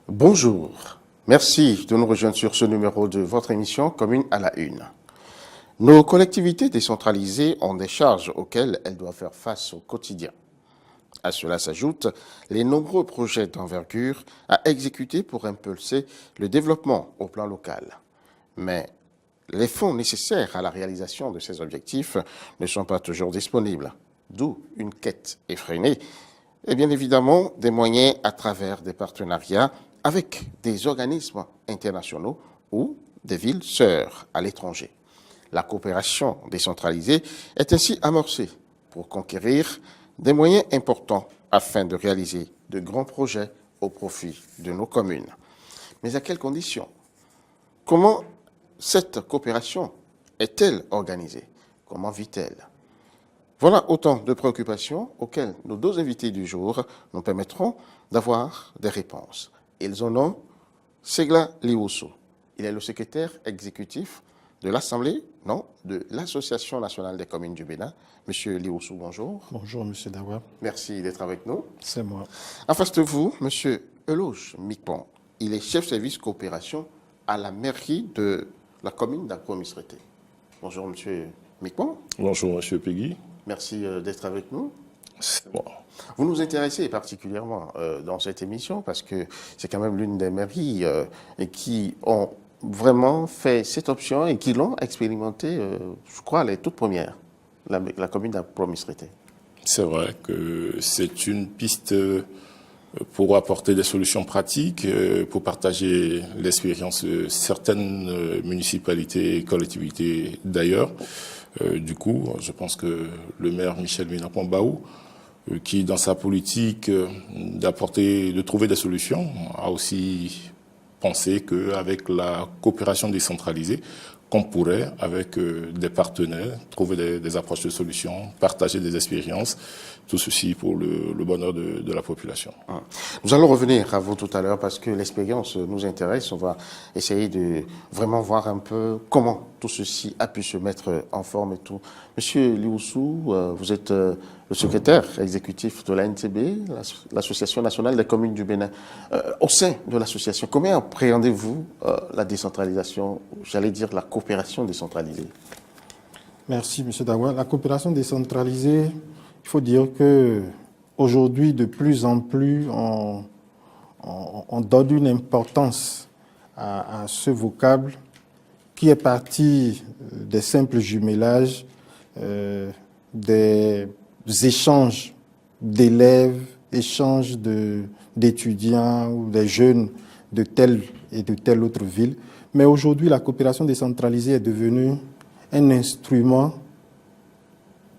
Bonjour, merci de nous rejoindre sur ce numéro de votre émission Commune à la Une. Nos collectivités décentralisées ont des charges auxquelles elles doivent faire face au quotidien. À cela s'ajoutent les nombreux projets d'envergure à exécuter pour impulser le développement au plan local. Mais les fonds nécessaires à la réalisation de ces objectifs ne sont pas toujours disponibles, d'où une quête effrénée et bien évidemment des moyens à travers des partenariats avec des organismes internationaux ou des villes sœurs à l'étranger. La coopération décentralisée est ainsi amorcée pour conquérir des moyens importants afin de réaliser de grands projets au profit de nos communes. Mais à quelles conditions? Comment cette coopération est-elle organisée? Comment vit-elle? Voilà autant de préoccupations auxquelles nos deux invités du jour nous permettront d'avoir des réponses. Ils ont nom Segla Lioussou. Il est le secrétaire exécutif de l'Assemblée, non, de l'Association nationale des communes du Bénin. Monsieur Lioussou, bonjour. Bonjour, monsieur Dawa. Merci d'être avec nous. C'est moi. En face de vous, monsieur Eloge Mikpon. Il est chef service coopération à la mairie de la commune d'Agro-Misrété. Bonjour, monsieur Mikpon. Bonjour, monsieur Peggy. Merci d'être avec nous. C'est moi. Vous nous intéressez particulièrement dans cette émission parce que c'est quand même l'une des mairies qui ont vraiment fait cette option et qui l'ont expérimenté, je crois, les toutes premières, la commune d'Agro-Misrété. C'est vrai que c'est une piste pour apporter des solutions pratiques, pour partager l'expérience de certaines municipalités et collectivités d'ailleurs. Du coup, je pense que le maire Michel Minapon-Baou, qui dans sa politique de trouver des solutions, a aussi pensé qu'avec la coopération décentralisée, qu'on pourrait, avec des partenaires, trouver des approches de solutions, partager des expériences, tout ceci pour le bonheur de la population. Nous allons revenir à vous tout à l'heure parce que l'expérience nous intéresse. On va essayer de vraiment voir un peu comment tout ceci a pu se mettre en forme et tout. Monsieur Lioussou, vous êtes le secrétaire exécutif de l'ANTB, l'Association nationale des communes du Bénin. Au sein de l'association, comment appréhendez-vous la décentralisation, j'allais dire la coopération décentralisée? Merci, monsieur Dawa. La coopération décentralisée, il faut dire que aujourd'hui, de plus en plus, on donne une importance à ce vocable qui est parti des simples jumelages, des échanges d'élèves, échanges d'étudiants ou des jeunes de telle et de telle autre ville. Mais aujourd'hui, la coopération décentralisée est devenue un instrument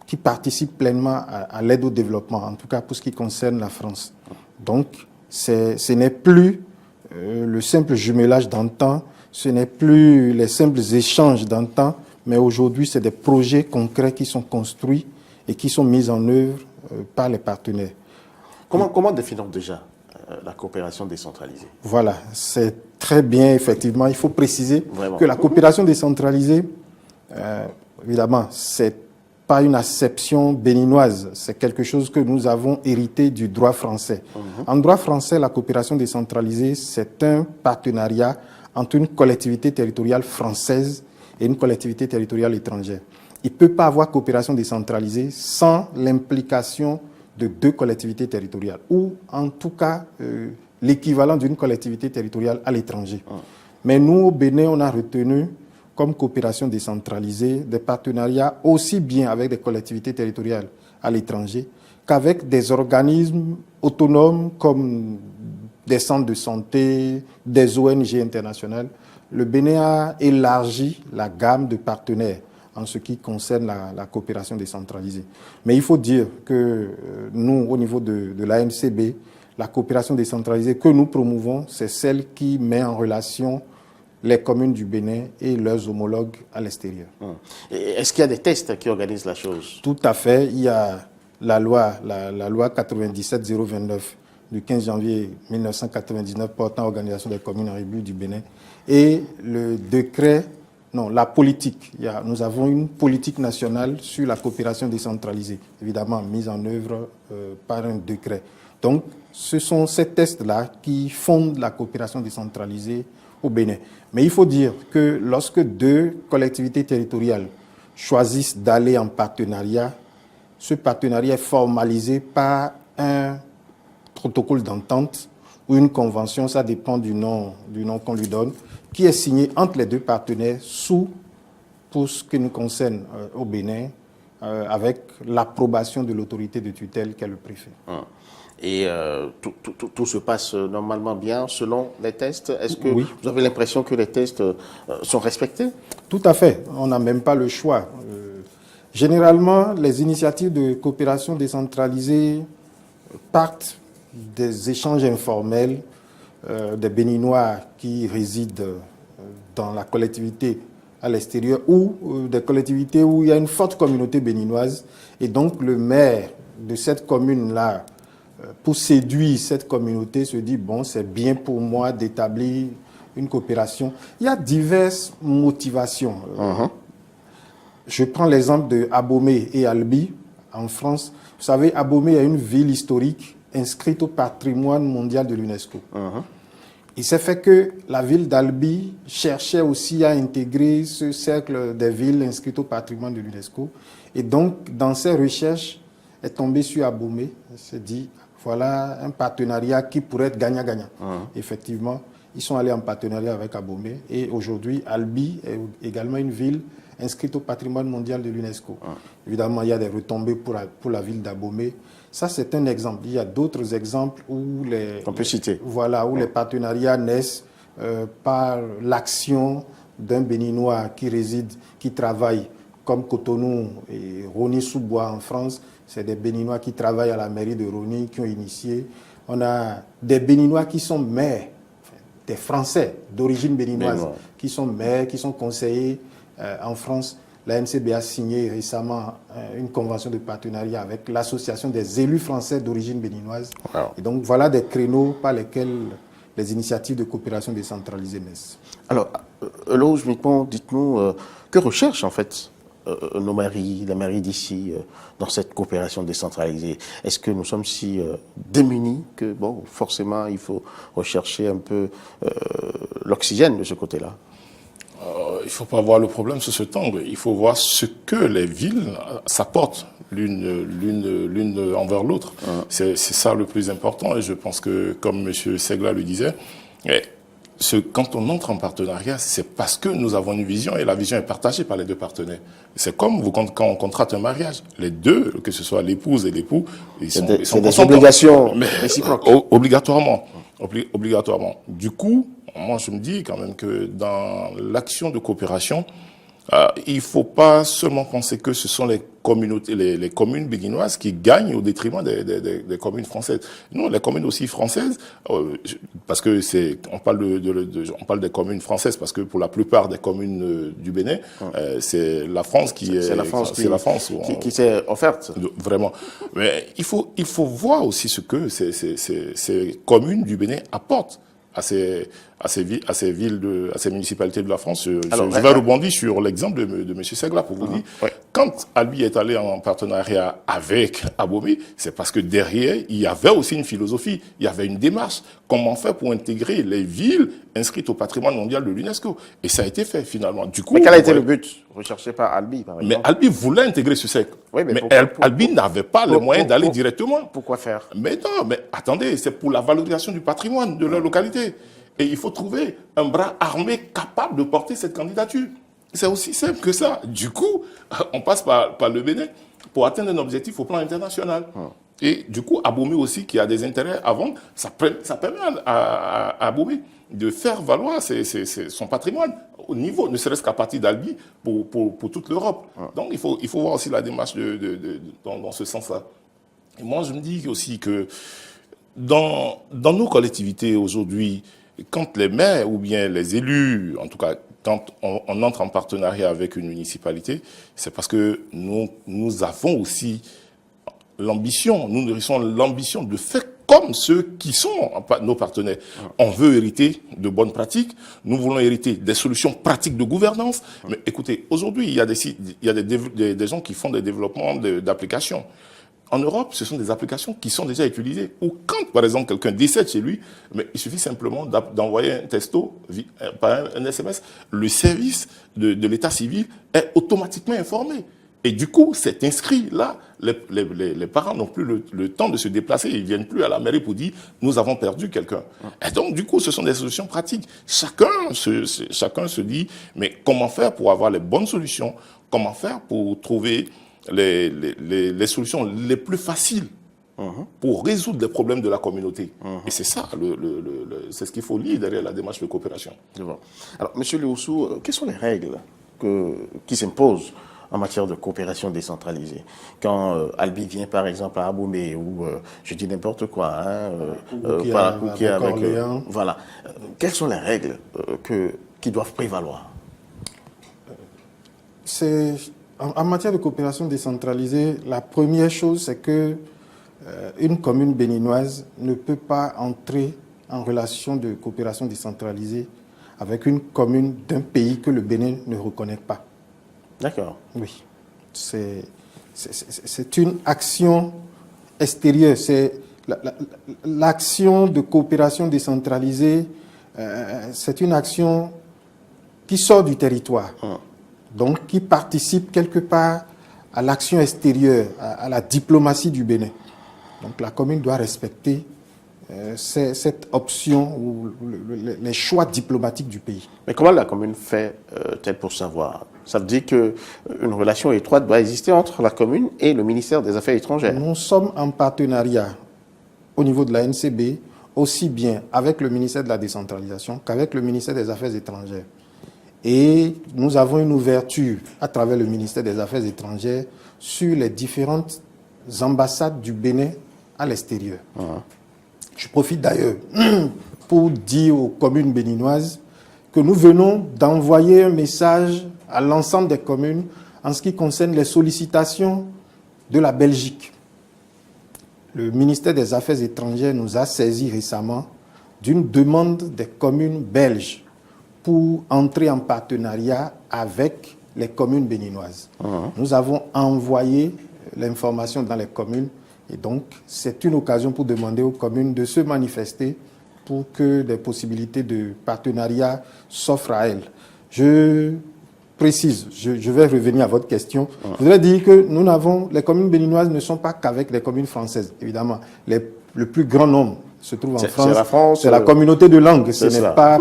qui participe pleinement à l'aide au développement, en tout cas pour ce qui concerne la France. Donc, ce n'est plus le simple jumelage d'antan, ce n'est plus les simples échanges d'antan, mais aujourd'hui, c'est des projets concrets qui sont construits et qui sont mis en œuvre par les partenaires. Comment définir déjà la coopération décentralisée? Voilà, c'est très bien, effectivement. Il faut préciser Vraiment que la coopération décentralisée, évidemment, c'est pas une acception béninoise, c'est quelque chose que nous avons hérité du droit français. En droit français, la coopération décentralisée, c'est un partenariat entre une collectivité territoriale française et une collectivité territoriale étrangère. Il ne peut pas avoir coopération décentralisée sans l'implication de deux collectivités territoriales, ou en tout cas l'équivalent d'une collectivité territoriale à l'étranger. Mais nous, au Bénin, on a retenu comme coopération décentralisée des partenariats aussi bien avec des collectivités territoriales à l'étranger qu'avec des organismes autonomes comme des centres de santé, des ONG internationales. Le Bénin a élargi la gamme de partenaires en ce qui concerne la coopération décentralisée. Mais il faut dire que nous, au niveau de l'ANCB, la coopération décentralisée que nous promouvons, c'est celle qui met en relation les communes du Bénin et leurs homologues à l'extérieur. Est-ce qu'il y a des tests qui organisent la chose? Tout à fait. Il y a la loi 97-029 du 15 janvier 1999 portant organisation des communes en République du Bénin et le décret, non, la politique. Nous avons une politique nationale sur la coopération décentralisée, évidemment mise en œuvre par un décret. Donc, ce sont ces tests-là qui fondent la coopération décentralisée au Bénin. Mais il faut dire que lorsque deux collectivités territoriales choisissent d'aller en partenariat, ce partenariat est formalisé par un protocole d'entente ou une convention, ça dépend du nom qu'on lui donne, qui est signé entre les deux partenaires pour ce qui nous concerne au Bénin, avec l'approbation de l'autorité de tutelle qu'est le préfet. Et tout se passe normalement bien selon les tests. Est-ce que oui. Vous avez l'impression que les tests sont respectés? Tout à fait. On n'a même pas le choix. Généralement, les initiatives de coopération décentralisée partent des échanges informels des Béninois qui résident dans la collectivité à l'extérieur ou des collectivités où il y a une forte communauté béninoise. Et donc, le maire de cette commune-là, pour séduire cette communauté, se dit, bon, c'est bien pour moi d'établir une coopération. Il y a diverses motivations. Je prends l'exemple de Abomey et Albi, en France. Vous savez, Abomey est une ville historique inscrite au patrimoine mondial de l'UNESCO. Il s'est fait que la ville d'Albi cherchait aussi à intégrer ce cercle des villes inscrites au patrimoine de l'UNESCO. Et donc, dans ses recherches, est tombé sur Abomey. Il s'est dit, voilà un partenariat qui pourrait être gagnant-gagnant. Effectivement, ils sont allés en partenariat avec Abomey. Et aujourd'hui, Albi est également une ville inscrite au patrimoine mondial de l'UNESCO. Évidemment, il y a des retombées pour la ville d'Abomey. Ça, c'est un exemple. Il y a d'autres exemples où on peut citer. Voilà, où les partenariats naissent par l'action d'un Béninois qui travaille comme Cotonou et Rony-sous-Bois en France. C'est des Béninois qui travaillent à la mairie de Rony, qui ont initié. On a des Béninois qui sont maires, des Français d'origine béninoise, qui sont maires, qui sont conseillers en France. La NCB a signé récemment une convention de partenariat avec l'Association des élus français d'origine béninoise. Et donc, voilà des créneaux par lesquels les initiatives de coopération décentralisée naissent. Alors, Eloge Mitmon, dites-nous, que recherchent en fait nos mairies, la mairie d'ici, dans cette coopération décentralisée? Est-ce que nous sommes si démunis que, bon, forcément, il faut rechercher un peu l'oxygène de ce côté-là? Il ne faut pas voir le problème sous cet angle. Il faut voir ce que les villes s'apportent l'une envers l'autre. C'est ça le plus important. Et je pense que, comme M. Segla le disait, quand on entre en partenariat, c'est parce que nous avons une vision et la vision est partagée par les deux partenaires. C'est comme quand on contracte un mariage. Les deux, que ce soit l'épouse et l'époux, ils sont des obligations réciproques. Obligatoirement. Du coup, moi je me dis quand même que dans l'action de coopération, il ne faut pas seulement penser que ce sont les communautés, les communes béninoises qui gagnent au détriment des communes françaises. Non, les communes aussi françaises, parce que on parle des communes françaises parce que pour la plupart des communes du Bénin, c'est la France qui s'est offerte. Vraiment. Mais il faut voir aussi ce que ces communes du Bénin apportent à ces municipalités de la France. Je vais rebondir sur l'exemple de M. Segla pour vous dire, quand Albi est allé en partenariat avec Abomey, c'est parce que derrière, il y avait aussi une philosophie, il y avait une démarche. Comment faire pour intégrer les villes inscrites au patrimoine mondial de l'UNESCO? Et ça a été fait finalement. Du coup, mais quel a été le but recherché par Albi, par exemple? Mais Albi voulait intégrer ce cercle. Oui, mais Albi n'avait pas les moyens d'aller directement. Pourquoi faire? Mais non, mais attendez, c'est pour la valorisation du patrimoine de leur localité. Et il faut trouver un bras armé capable de porter cette candidature. C'est aussi simple que ça. Du coup, on passe par le Bénin pour atteindre un objectif au plan international. Et du coup, Abomey aussi, qui a des intérêts à vendre, ça permet à Abomey de faire valoir son patrimoine au niveau, ne serait-ce qu'à partir d'Albi, pour toute l'Europe. Donc, il faut voir aussi la démarche dans ce sens-là. Et moi, je me dis aussi que dans nos collectivités aujourd'hui, quand les maires ou bien les élus, en tout cas, quand on entre en partenariat avec une municipalité, c'est parce que nous avons aussi l'ambition, nous nourrissons l'ambition de faire comme ceux qui sont nos partenaires. On veut hériter de bonnes pratiques, nous voulons hériter des solutions pratiques de gouvernance. Mais écoutez, aujourd'hui, il y a des gens qui font des développements d'applications. en Europe, ce sont des applications qui sont déjà utilisées. Ou quand, par exemple, quelqu'un décède chez lui, mais il suffit simplement d'envoyer un texto par un SMS. Le service de l'état civil est automatiquement informé. Et du coup, c'est inscrit là. Les parents n'ont plus le temps de se déplacer. Ils ne viennent plus à la mairie pour dire « nous avons perdu quelqu'un ». Et donc, du coup, ce sont des solutions pratiques. Chacun se dit « mais comment faire pour avoir les bonnes solutions? Comment faire pour trouver les solutions les plus faciles pour résoudre les problèmes de la communauté ?» Et c'est ça, c'est ce qu'il faut lire derrière la démarche de coopération. Alors, M. Lioussou, quelles sont les règles qui s'imposent en matière de coopération décentralisée? Quand Albi vient par exemple à Aboumé ou je dis n'importe quoi, voilà. Quelles sont les règles qui doivent prévaloir? En matière de coopération décentralisée, la première chose, c'est que une commune béninoise ne peut pas entrer en relation de coopération décentralisée avec une commune d'un pays que le Bénin ne reconnaît pas. D'accord. Oui. C'est une action extérieure. C'est l'action de coopération décentralisée, c'est une action qui sort du territoire. Donc, qui participe quelque part à l'action extérieure, à la diplomatie du Bénin. Donc, la commune doit respecter cette option ou les choix diplomatiques du pays. Mais comment la commune fait-elle pour savoir? Ça veut dire qu'une relation étroite doit exister entre la commune et le ministère des Affaires étrangères. Nous sommes en partenariat au niveau de la NCB, aussi bien avec le ministère de la décentralisation qu'avec le ministère des Affaires étrangères. Et nous avons une ouverture à travers le ministère des Affaires étrangères sur les différentes ambassades du Bénin à l'extérieur. Je profite d'ailleurs pour dire aux communes béninoises que nous venons d'envoyer un message à l'ensemble des communes en ce qui concerne les sollicitations de la Belgique. Le ministère des Affaires étrangères nous a saisi récemment d'une demande des communes belges pour entrer en partenariat avec les communes béninoises. Nous avons envoyé l'information dans les communes et donc c'est une occasion pour demander aux communes de se manifester pour que des possibilités de partenariat s'offrent à elles. Je précise, je vais revenir à votre question. Je voudrais dire que les communes béninoises ne sont pas qu'avec les communes françaises, évidemment. Le plus grand nombre se trouve en France. C'est la France. C'est la communauté de langue, ce n'est pas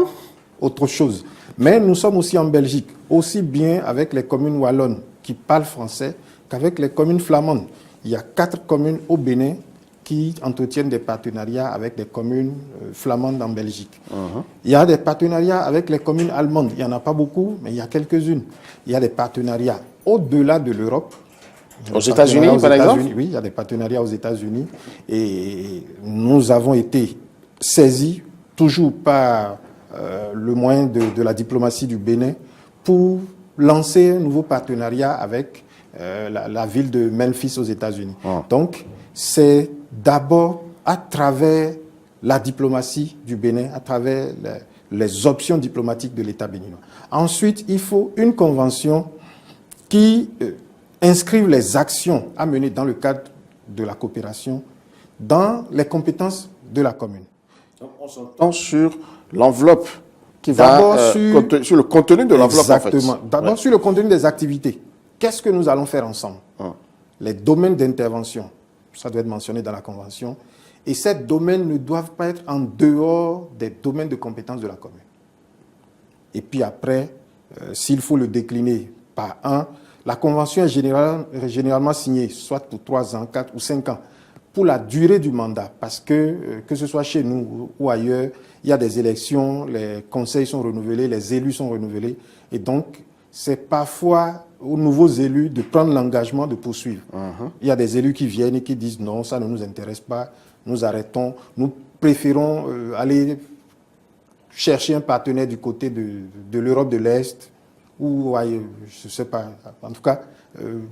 autre chose. Mais nous sommes aussi en Belgique, aussi bien avec les communes wallonnes qui parlent français qu'avec les communes flamandes. Il y a 4 communes au Bénin qui entretiennent des partenariats avec des communes flamandes en Belgique. Il y a des partenariats avec les communes allemandes. Il n'y en a pas beaucoup, mais il y a quelques-unes. Il y a des partenariats au-delà de l'Europe. Aux États-Unis, par exemple? Oui, il y a des partenariats aux États-Unis. Et nous avons été saisis, toujours par le moyen de la diplomatie du Bénin, pour lancer un nouveau partenariat avec la ville de Memphis aux États-Unis. Donc, c'est d'abord à travers la diplomatie du Bénin, à travers les options diplomatiques de l'État béninois. Ensuite, il faut une convention qui inscrive les actions à mener dans le cadre de la coopération dans les compétences de la commune. Donc, on s'entend sur l'enveloppe qui va sur le contenu de l'enveloppe. Exactement. D'abord sur le contenu des activités. Qu'est-ce que nous allons faire ensemble? Les domaines d'intervention, ça doit être mentionné dans la convention. Et ces domaines ne doivent pas être en dehors des domaines de compétences de la commune. Et puis après, s'il faut le décliner par un, la convention est généralement signée, soit pour 3 ans, 4 ou 5 ans, pour la durée du mandat. Parce que ce soit chez nous ou ailleurs, il y a des élections, les conseils sont renouvelés, les élus sont renouvelés. Et donc, c'est parfois aux nouveaux élus de prendre l'engagement de poursuivre. Il y a des élus qui viennent et qui disent non, ça ne nous intéresse pas, nous arrêtons, nous préférons aller chercher un partenaire du côté de l'Europe de l'Est ou ailleurs, je ne sais pas. En tout cas,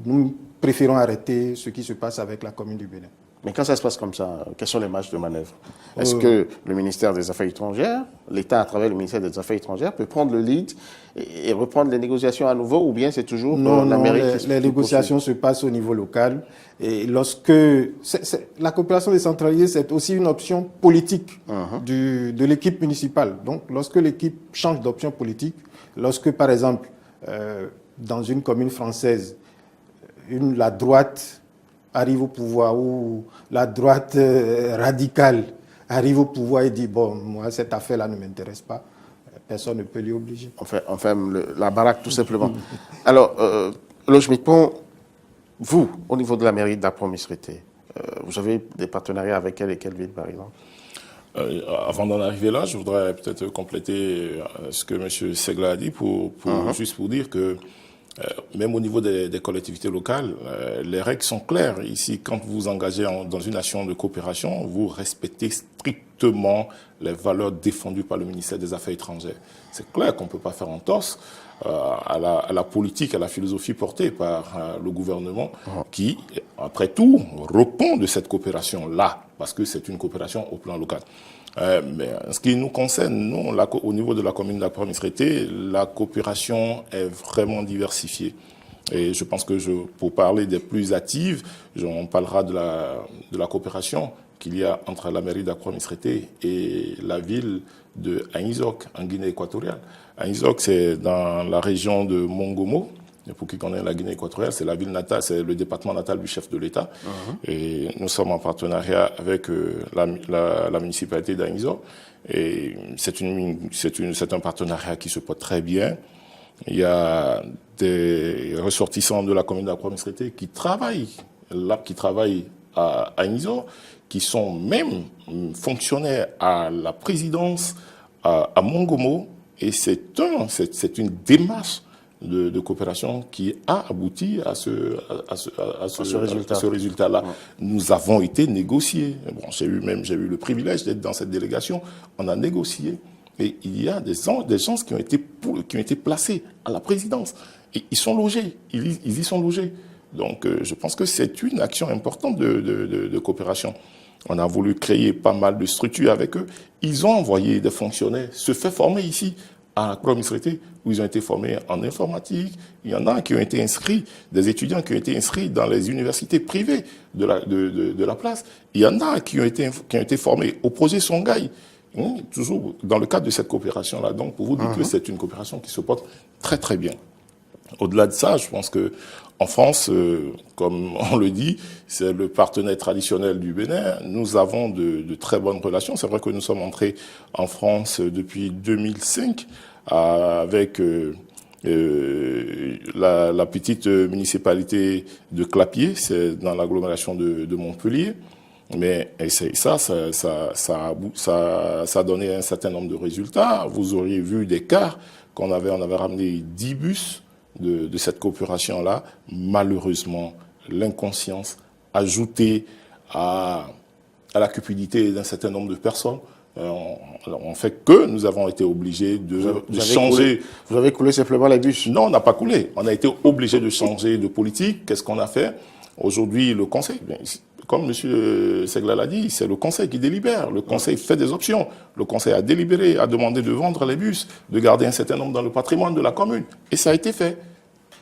nous préférons arrêter ce qui se passe avec la commune du Bénin. Mais quand ça se passe comme ça, quelles sont les marges de manœuvre? Est-ce que le ministère des Affaires étrangères, l'État à travers le ministère des Affaires étrangères, peut prendre le lead et reprendre les négociations à nouveau, ou bien c'est toujours l'Amérique les négociations se passent au niveau local. Et lorsque la coopération décentralisée, c'est aussi une option politique de l'équipe municipale. Donc, lorsque l'équipe change d'option politique, lorsque, par exemple, dans une commune française, la droite arrive au pouvoir ou la droite radicale arrive au pouvoir et dit « Bon, moi, cette affaire-là ne m'intéresse pas », personne ne peut l'y obliger. On ferme la baraque, tout simplement. Alors, Loge Mitpon, vous, au niveau de la mairie d'Apromissreté, vous avez des partenariats avec quelle et quelle ville, par exemple? Avant d'en arriver là, je voudrais peut-être compléter ce que M. Segla a dit juste pour dire que même au niveau des collectivités locales, les règles sont claires. Ici, quand vous vous engagez dans une action de coopération, vous respectez strictement les valeurs défendues par le ministère des Affaires étrangères. C'est clair qu'on ne peut pas faire entorse à la politique, à la philosophie portée par le gouvernement qui, après tout, répond de cette coopération-là, parce que c'est une coopération au plan local. Mais en ce qui nous concerne, nous, au niveau de la commune d'Apromissreté, la coopération est vraiment diversifiée. Et je pense que pour parler des plus hâtives, on parlera de la coopération qu'il y a entre la mairie d'Apromissreté et la ville de Agnizok, en Guinée équatoriale. Agnizok, c'est dans la région de Mongomo. Et pour qui connaît la Guinée équatoriale, c'est la ville natale, c'est le département natal du chef de l'État. Et nous sommes en partenariat avec la municipalité d'Agnizok. Et c'est un partenariat qui se porte très bien. Il y a des ressortissants de la commune d'Apromissreté qui travaillent à Agnizok, qui sont même fonctionnaires à la présidence à Mongomo. Et c'est une démarche de coopération qui a abouti à ce résultat-là. Nous avons été négociés. Bon, j'ai eu le privilège d'être dans cette délégation. On a négocié. Et il y a des gens qui ont été placés à la présidence. Et ils sont logés. Ils y sont logés. Donc, je pense que c'est une action importante de coopération. On a voulu créer pas mal de structures avec eux. Ils ont envoyé des fonctionnaires se faire former ici à Apromissreté, où ils ont été formés en informatique. Il y en a qui ont été inscrits, des étudiants qui ont été inscrits dans les universités privées de la place. Il y en a qui ont été formés au projet Songhai, toujours dans le cadre de cette coopération-là. Donc, pour vous dire que c'est une coopération qui se porte très, très bien. Au-delà de ça, je pense que en France, comme on le dit, c'est le partenaire traditionnel du Bénin. Nous avons de très bonnes relations. C'est vrai que nous sommes entrés en France depuis 2005 avec la petite municipalité de Clapier, c'est dans l'agglomération de Montpellier. Mais ça a donné un certain nombre de résultats. Vous auriez vu des cars on avait ramené 10 bus de cette coopération-là. Malheureusement, l'inconscience ajoutée à la cupidité d'un certain nombre de personnes, on fait que nous avons été obligés de changer. Vous avez coulé simplement les bus? Non, on n'a pas coulé. On a été obligés de changer de politique. Qu'est-ce qu'on a fait? Aujourd'hui, le Conseil, comme M. Segla l'a dit, c'est le Conseil qui délibère. Le Conseil fait des options. Le Conseil a délibéré, a demandé de vendre les bus, de garder un certain nombre dans le patrimoine de la commune. Et ça a été fait.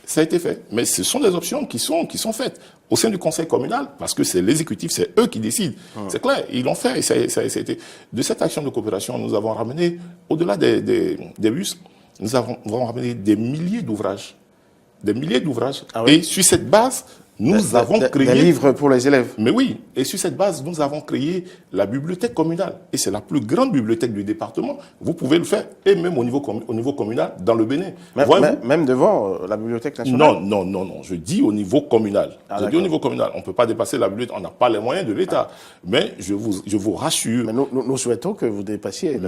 Ça a été fait. Mais ce sont des options qui sont faites au sein du conseil communal, parce que c'est l'exécutif, c'est eux qui décident. C'est clair, ils l'ont fait. Et ça a été. De cette action de coopération, nous avons ramené, au-delà des bus, nous avons ramené des milliers d'ouvrages. Des milliers d'ouvrages. Ah oui. Et sur cette base, nous avons créé... Des livres pour les élèves. Mais oui, et sur cette base, nous avons créé la bibliothèque communale. Et c'est la plus grande bibliothèque du département. Vous pouvez le faire, et même au niveau communal, dans le Bénin. Même devant la bibliothèque nationale? Non, je dis au niveau communal. Je dis au niveau communal. On ne peut pas dépasser la bibliothèque, on n'a pas les moyens de l'État. Mais je vous rassure... Mais nous souhaitons que vous dépassiez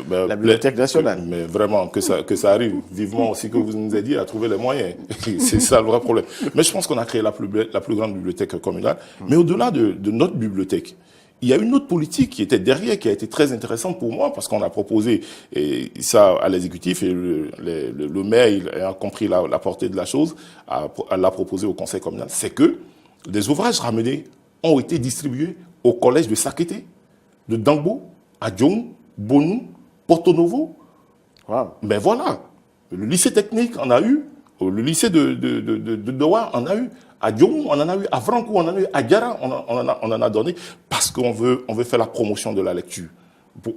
la bibliothèque nationale. Mais vraiment, que ça arrive. Vivement aussi que vous nous aidiez à trouver les moyens. C'est ça le vrai problème. Mais je pense qu'on a créé la plus grande bibliothèque communale. Mais au-delà de notre bibliothèque, il y a une autre politique qui était derrière, qui a été très intéressante pour moi, parce qu'on a proposé ça à l'exécutif, et le maire, il a compris la portée de la chose, l'a proposé au conseil communal. C'est que des ouvrages ramenés ont été distribués au collège de Sakété, de Dangbo, à Djong, Bonou, Porto Novo. Wow. Mais voilà, le lycée technique en a eu, le lycée de Doha en a eu, à Djong on en a eu, à Franco on en a eu, à Diara on en a donné, parce qu'on veut faire la promotion de la lecture.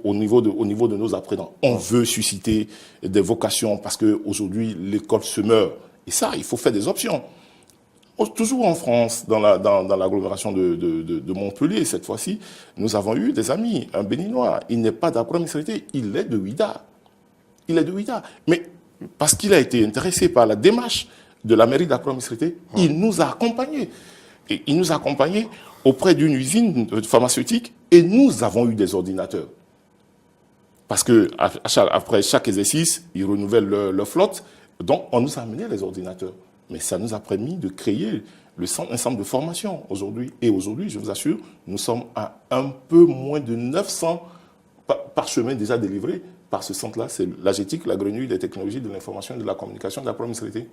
Au niveau de nos apprenants. On veut susciter des vocations parce qu'aujourd'hui, l'école se meurt. Et ça, il faut faire des options. Toujours en France, dans l'agglomération de Montpellier, cette fois-ci, nous avons eu des amis, un Béninois. Il n'est pas d'Accra-Missirité, il est de Ouida. Il est de Ouida. Mais parce qu'il a été intéressé par la démarche de la mairie d'Accra-Missirité, il nous a accompagnés. Et il nous a accompagnés auprès d'une usine pharmaceutique et nous avons eu des ordinateurs. Parce qu'après chaque exercice, ils renouvellent leur flotte. Donc, on nous a amené les ordinateurs. Mais ça nous a permis de créer un centre de formation aujourd'hui. Et aujourd'hui, je vous assure, nous sommes à un peu moins de 900 parchemins déjà délivrés par ce centre-là. C'est l'AGETIC, la Grenouille des technologies de l'information et de la communication de l'Accra-Missirité.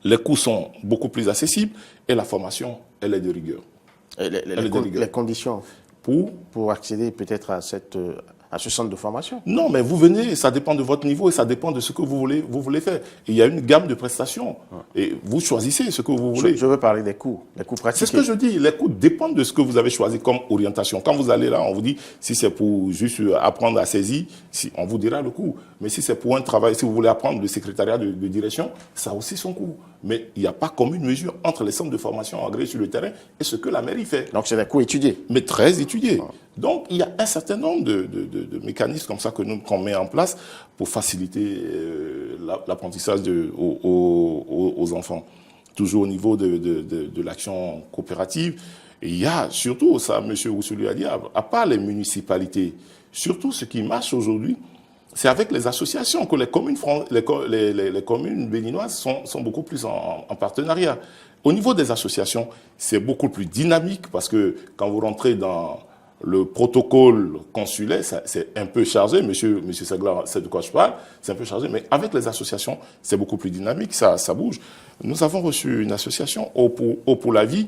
Les coûts sont beaucoup plus accessibles et la formation, elle est de rigueur. Les conditions pour accéder peut-être à ce centre de formation? Non, mais vous venez, ça dépend de votre niveau et ça dépend de ce que vous voulez faire. Il y a une gamme de prestations et vous choisissez ce que vous voulez. Je veux parler des coûts pratiques. C'est ce que je dis, les coûts dépendent de ce que vous avez choisi comme orientation. Quand vous allez là, on vous dit, si c'est pour juste apprendre à saisir, on vous dira le coût. Mais si c'est pour un travail, si vous voulez apprendre le secrétariat de direction, ça a aussi son coût. Mais il n'y a pas comme une mesure entre les centres de formation agréés sur le terrain et ce que la mairie fait. Donc c'est des coûts étudiés. Mais très étudiés. Donc il y a un certain nombre de mécanismes comme ça qu'on met en place pour faciliter l'apprentissage aux enfants. Toujours au niveau de l'action coopérative. Et il y a surtout, ça M. Rousselu a dit, à part les municipalités, surtout ce qui marche aujourd'hui, c'est avec les associations que les communes béninoises sont beaucoup plus en partenariat. Au niveau des associations, c'est beaucoup plus dynamique parce que quand vous rentrez dans le protocole consulaire, c'est un peu chargé. Monsieur Seglar sait de quoi je parle, c'est un peu chargé. Mais avec les associations, c'est beaucoup plus dynamique, ça bouge. Nous avons reçu une association, Eau pour la vie,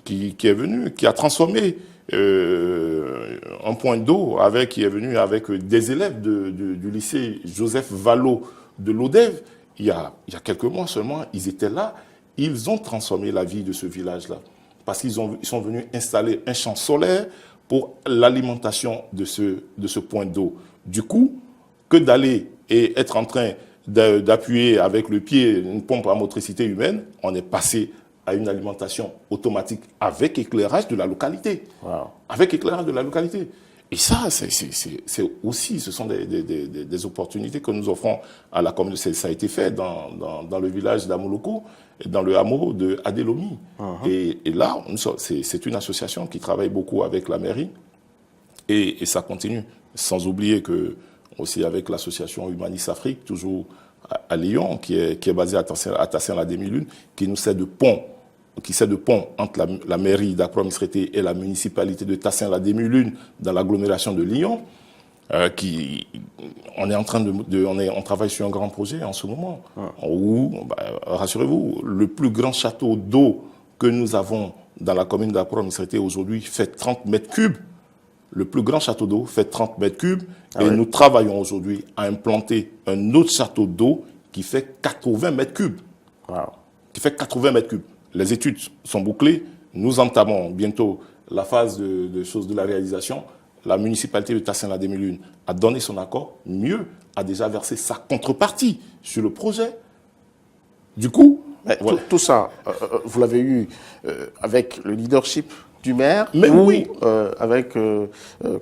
qui est venue, qui a transformé un point d'eau qui est venu avec des élèves du lycée Joseph Vallot de l'Odève. Il y a quelques mois seulement, ils étaient là. Ils ont transformé la vie de ce village-là. Parce qu'ils sont venus installer un champ solaire pour l'alimentation de ce point d'eau. Du coup, que d'aller et être en train d'appuyer avec le pied une pompe à motricité humaine, on est passé à une alimentation automatique avec éclairage de la localité. Wow. Avec éclairage de la localité. Et ça, c'est aussi, ce sont des opportunités que nous offrons à la communauté. Ça a été fait dans le village d'Amoloko, dans le hameau de Adelomi. Et là, c'est une association qui travaille beaucoup avec la mairie et ça continue. Sans oublier que, aussi avec l'association Humanis Afrique, toujours à Lyon, qui est basée à Tassin-la-Demi-Lune, qui nous sert de pont. Qui sert de pont entre la mairie d'Accra-Missirité et la municipalité de Tassin-la-Demi-Lune dans l'agglomération de Lyon. On travaille sur un grand projet en ce moment où, rassurez-vous, le plus grand château d'eau que nous avons dans la commune d'Accra-Missirité aujourd'hui fait 30 mètres cubes. Le plus grand château d'eau fait 30 mètres cubes nous travaillons aujourd'hui à implanter un autre château d'eau qui fait 80 mètres cubes. Wow. Qui fait 80 mètres cubes. Les études sont bouclées. Nous entamons bientôt la phase de la réalisation. La municipalité de Tassin-la-Demi-Lune a donné son accord. Mieux, a déjà versé sa contrepartie sur le projet. Du coup, voilà. Tout ça, vous l'avez eu avec le leadership du maire, oui. Avec,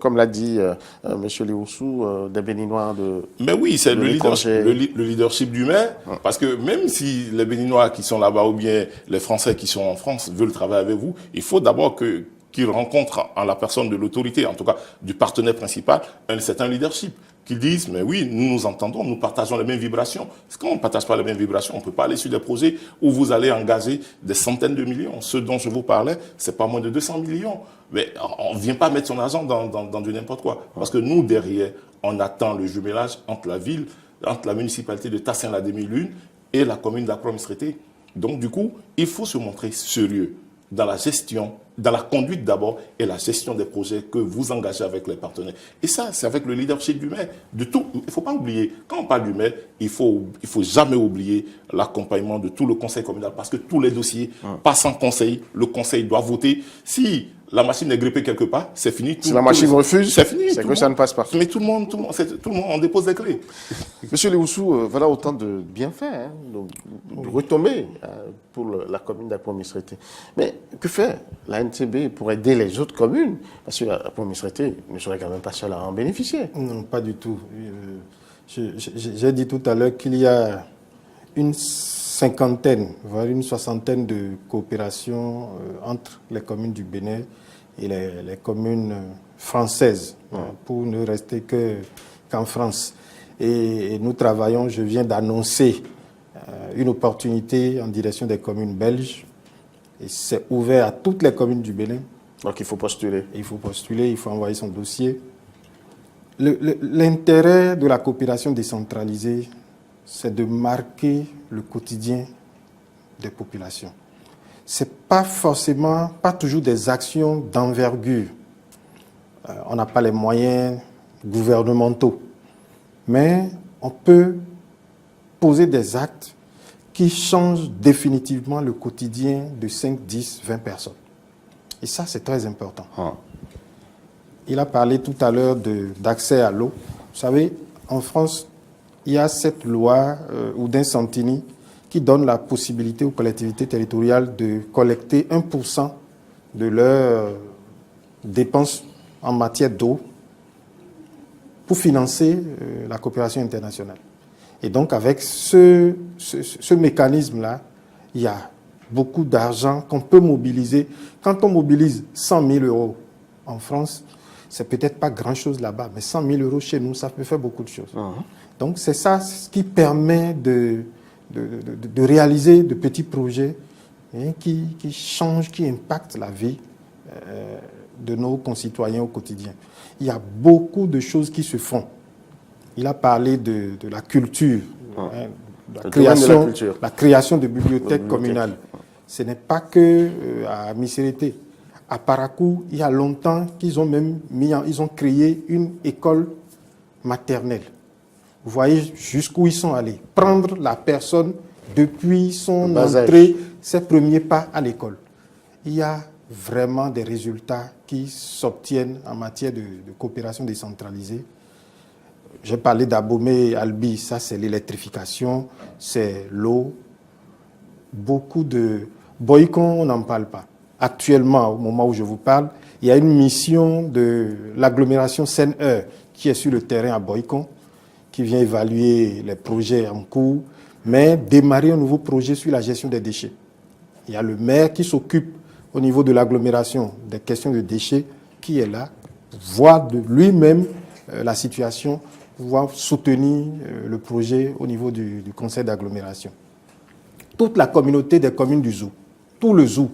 comme l'a dit M. Léoussou, des Béninois de... Mais oui, c'est le leadership du maire, parce que même si les Béninois qui sont là-bas ou bien les Français qui sont en France veulent travailler avec vous, il faut d'abord qu'ils rencontrent en la personne de l'autorité, en tout cas du partenaire principal, un certain leadership. Qu'ils disent, mais oui, nous nous entendons, nous partageons les mêmes vibrations. Parce qu'on ne partage pas les mêmes vibrations, on ne peut pas aller sur des projets où vous allez engager des centaines de millions. Ce dont je vous parlais, c'est pas moins de 200 millions. Mais on ne vient pas mettre son argent dans du n'importe quoi. Parce que nous, derrière, on attend le jumelage entre la ville, entre la municipalité de Tassin-la-Demi-Lune et la commune d'Accra-Missirité. Donc, du coup, il faut se montrer sérieux. dans la gestion, dans la conduite d'abord et la gestion des projets que vous engagez avec les partenaires. Et ça, c'est avec le leadership du maire. De tout, il ne faut pas oublier, quand on parle du maire, il faut jamais oublier l'accompagnement de tout le conseil communal parce que tous les dossiers passent en conseil. Le conseil doit voter. Si la machine est grippée quelque part, c'est fini. Si la machine refuse, c'est fini. C'est que ça ne passe pas. Mais tout le monde on dépose des clés. Monsieur Léoussou, voilà autant de bienfaits, hein, de retombées pour la commune d'Appoint-Missirete. Mais que fait la NCB pour aider les autres communes? Parce que Appoint-Missirete ne serait quand même pas seule à en bénéficier. Non, pas du tout. J'ai dit tout à l'heure qu'il y a une cinquantaine, voire une soixantaine de coopérations entre les communes du Bénin et les communes françaises, pour ne rester qu'en France. Et nous travaillons, je viens d'annoncer une opportunité en direction des communes belges. Et c'est ouvert à toutes les communes du Bénin. Donc il faut postuler. Il faut postuler, il faut envoyer son dossier. L'intérêt de la coopération décentralisée, c'est de marquer le quotidien des populations. Ce n'est pas forcément, pas toujours des actions d'envergure. On n'a pas les moyens gouvernementaux. Mais on peut poser des actes qui changent définitivement le quotidien de 5, 10, 20 personnes. Et ça, c'est très important. Il a parlé tout à l'heure d'accès à l'eau. Vous savez, en France, il y a cette loi Oudin Santini qui donne la possibilité aux collectivités territoriales de collecter 1% de leurs dépenses en matière d'eau pour financer la coopération internationale. Et donc, avec ce mécanisme-là, il y a beaucoup d'argent qu'on peut mobiliser. Quand on mobilise 100 000 euros en France, c'est peut-être pas grand-chose là-bas, mais 100 000 euros chez nous, ça peut faire beaucoup de choses. Donc, c'est ça ce qui permet de réaliser de petits projets qui changent, qui impactent la vie de nos concitoyens au quotidien. Il y a beaucoup de choses qui se font. Il a parlé de la culture, la création de bibliothèques communales. Ce n'est pas que à Missirete. À Parakou, il y a longtemps qu'ils ont même ils ont créé une école maternelle. Vous voyez jusqu'où ils sont allés. Prendre la personne depuis son entrée, ses premiers pas à l'école. Il y a vraiment des résultats qui s'obtiennent en matière de coopération décentralisée. J'ai parlé d'Abomey et Albi, ça c'est l'électrification, c'est l'eau. Beaucoup de Boycon, on n'en parle pas. Actuellement, au moment où je vous parle, il y a une mission de l'agglomération Seine-Heure qui est sur le terrain à Boycon, qui vient évaluer les projets en cours, mais démarrer un nouveau projet sur la gestion des déchets. Il y a le maire qui s'occupe au niveau de l'agglomération des questions de déchets, qui est là, voit de lui-même la situation, pouvoir soutenir le projet au niveau du conseil d'agglomération. Toute la communauté des communes du Zou, tout le Zou,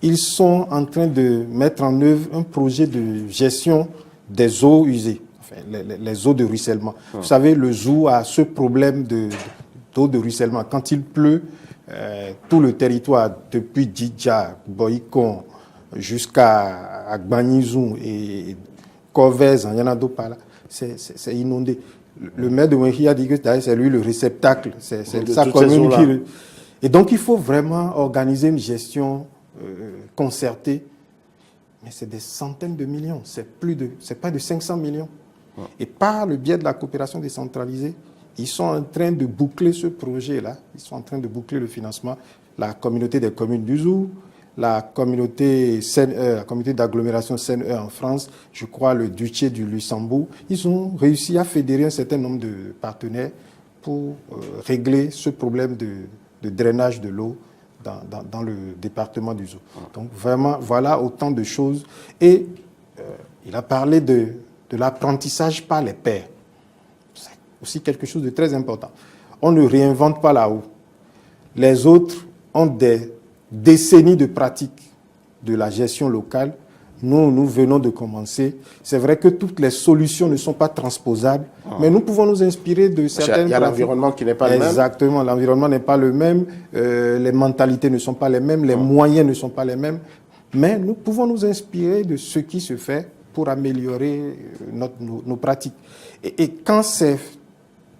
ils sont en train de mettre en œuvre un projet de gestion des eaux usées, enfin, les eaux de ruissellement. Vous savez, le Zou a ce problème d'eau de ruissellement. Quand il pleut, tout le territoire, depuis Djidja, Boycon, jusqu'à Agbanizou et Corvès, Yanadopala, c'est inondé. Le maire de Wenki a dit que c'est lui le réceptacle, c'est sa commune qui... Et donc, il faut vraiment organiser une gestion concertée. Mais c'est des centaines de millions, c'est pas de 500 millions. Et par le biais de la coopération décentralisée, ils sont en train de boucler ce projet-là, ils sont en train de boucler le financement. La communauté des communes du Zou, la communauté la communauté d'agglomération Seine-E en France, je crois le duché du Luxembourg, ils ont réussi à fédérer un certain nombre de partenaires pour régler ce problème de drainage de l'eau dans le département du Zou. Donc vraiment, voilà autant de choses. Et il a parlé de l'apprentissage par les pairs. C'est aussi quelque chose de très important. On ne réinvente pas là-haut. Les autres ont des décennies de pratique de la gestion locale. Nous venons de commencer. C'est vrai que toutes les solutions ne sont pas transposables, mais nous pouvons nous inspirer de certaines... Il y a l'environnement qui n'est pas le même. Exactement, l'environnement n'est pas le même, les mentalités ne sont pas les mêmes, les moyens ne sont pas les mêmes, mais nous pouvons nous inspirer de ce qui se fait pour améliorer nos pratiques. Et quand c'est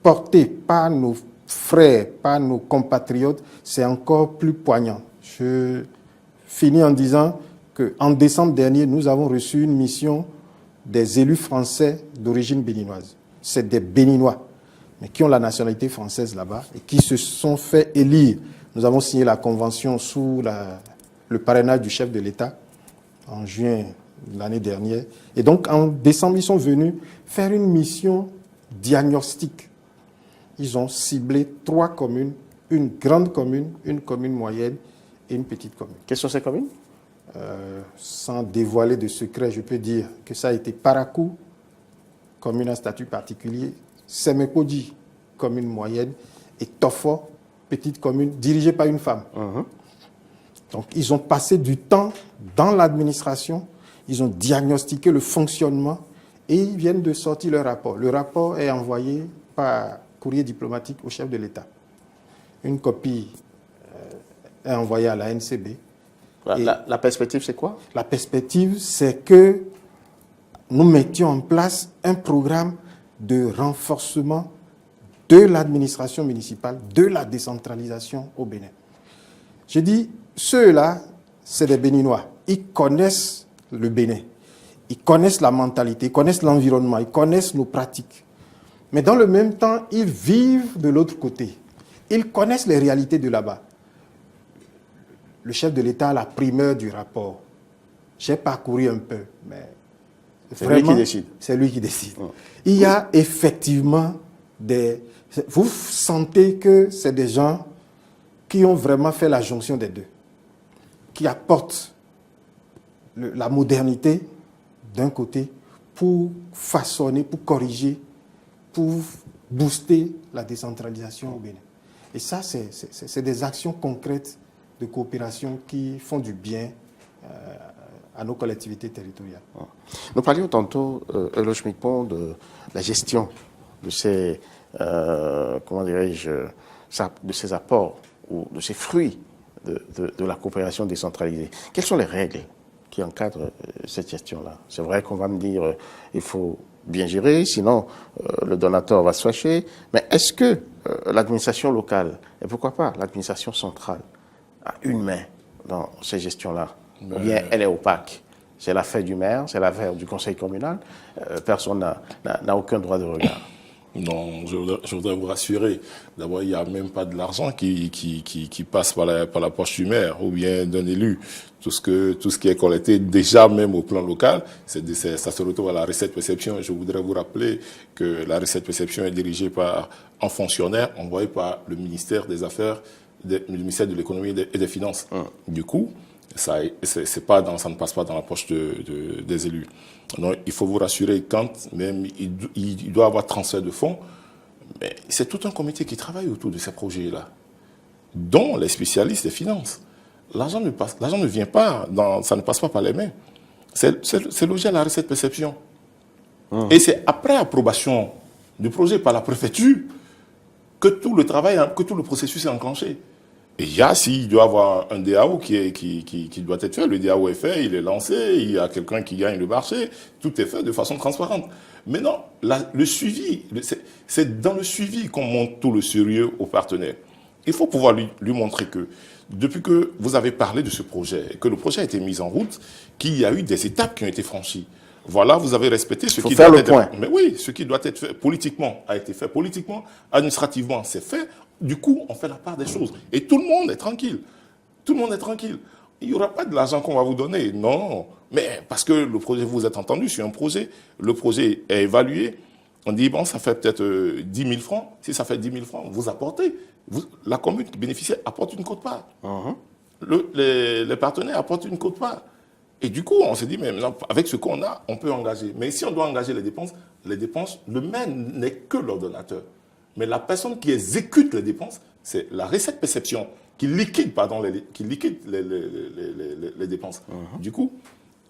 porté par nos frères, par nos compatriotes, c'est encore plus poignant. Je finis en disant qu'en décembre dernier, nous avons reçu une mission des élus français d'origine béninoise. C'est des Béninois, mais qui ont la nationalité française là-bas et qui se sont fait élire. Nous avons signé la convention sous le parrainage du chef de l'État en juin de l'année dernière. Et donc, en décembre, ils sont venus faire une mission diagnostique. Ils ont ciblé 3 communes, une grande commune, une commune moyenne et une petite commune. Quelles sont ces communes? Sans dévoiler de secret, je peux dire que ça a été Parakou, commune à statut particulier, Semekodji, commune moyenne, et Tofo, petite commune, dirigée par une femme. Donc, ils ont passé du temps dans l'administration, ils ont diagnostiqué le fonctionnement et ils viennent de sortir le rapport. Le rapport est envoyé par courrier diplomatique au chef de l'État. Une copie est envoyée à la NCB. La perspective, c'est quoi? La perspective, c'est que nous mettions en place un programme de renforcement de l'administration municipale, de la décentralisation au Bénin. Je dis, ceux-là, c'est des Béninois. Ils connaissent le Bénin. Ils connaissent la mentalité, ils connaissent l'environnement, ils connaissent nos pratiques. Mais dans le même temps, ils vivent de l'autre côté. Ils connaissent les réalités de là-bas. Le chef de l'État a la primeur du rapport. J'ai parcouru un peu, mais c'est lui qui décide. C'est lui qui décide. Il y a effectivement des... Vous sentez que c'est des gens qui ont vraiment fait la jonction des deux, qui apportent la modernité d'un côté pour façonner, pour corriger, pour booster la décentralisation au Bénin. Et ça, c'est des actions concrètes de coopération qui font du bien à nos collectivités territoriales. Nous parlions tantôt, Eloge Mikpon, de la gestion de ces, comment dirais-je, de ces apports ou de ces fruits de la coopération décentralisée. Quelles sont les règles qui encadrent cette gestion-là? C'est vrai qu'on va me dire il faut bien gérer, sinon le donateur va se fâcher. Mais est-ce que l'administration locale, et pourquoi pas l'administration centrale, a une main dans ces gestions-là? Ou bien elle est opaque? C'est l'affaire du maire, c'est l'affaire du conseil communal. Personne n'a aucun droit de regard. Non, je voudrais vous rassurer. D'abord, il n'y a même pas de l'argent qui passe par la poche du maire ou bien d'un élu. Tout ce qui est collecté, déjà même au plan local, ça se retrouve à la recette perception. Je voudrais vous rappeler que la recette perception est dirigée par un fonctionnaire envoyé par le ministère des Affaires, le ministère de l'économie et des finances. Du coup, ça ne passe pas dans la poche des élus. Donc, il faut vous rassurer, quand même il doit y avoir transfert de fonds, mais c'est tout un comité qui travaille autour de ces projets-là, dont les spécialistes des finances. L'argent ne vient pas, ça ne passe pas par les mains. C'est logé à la recette perception. Et c'est après approbation du projet par la préfecture que tout le travail, que tout le processus est enclenché. Et s'il doit y avoir un DAO qui doit être fait, le DAO est fait, il est lancé, il y a quelqu'un qui gagne le marché, tout est fait de façon transparente. Mais non, le suivi, c'est dans le suivi qu'on montre tout le sérieux aux partenaires. Il faut pouvoir lui montrer que depuis que vous avez parlé de ce projet, que le projet a été mis en route, qu'il y a eu des étapes qui ont été franchies. Voilà, vous avez respecté ce qui doit être fait. Mais oui, ce qui doit être fait politiquement a été fait politiquement, administrativement c'est fait. Du coup, on fait la part des choses. Et tout le monde est tranquille. Tout le monde est tranquille. Il n'y aura pas de l'argent qu'on va vous donner. Non. Mais parce que le projet, vous êtes entendu sur un projet, le projet est évalué. On dit, bon, ça fait peut-être 10 000 francs. Si ça fait 10 000 francs, vous apportez. La commune bénéficiaire apporte une quote-part. Les partenaires apportent une quote-part. Et du coup, on s'est dit, mais non, avec ce qu'on a, on peut engager. Mais si on doit engager les dépenses, le maire n'est que l'ordonnateur. Mais la personne qui exécute les dépenses, c'est la recette perception qui liquide les dépenses. Du coup,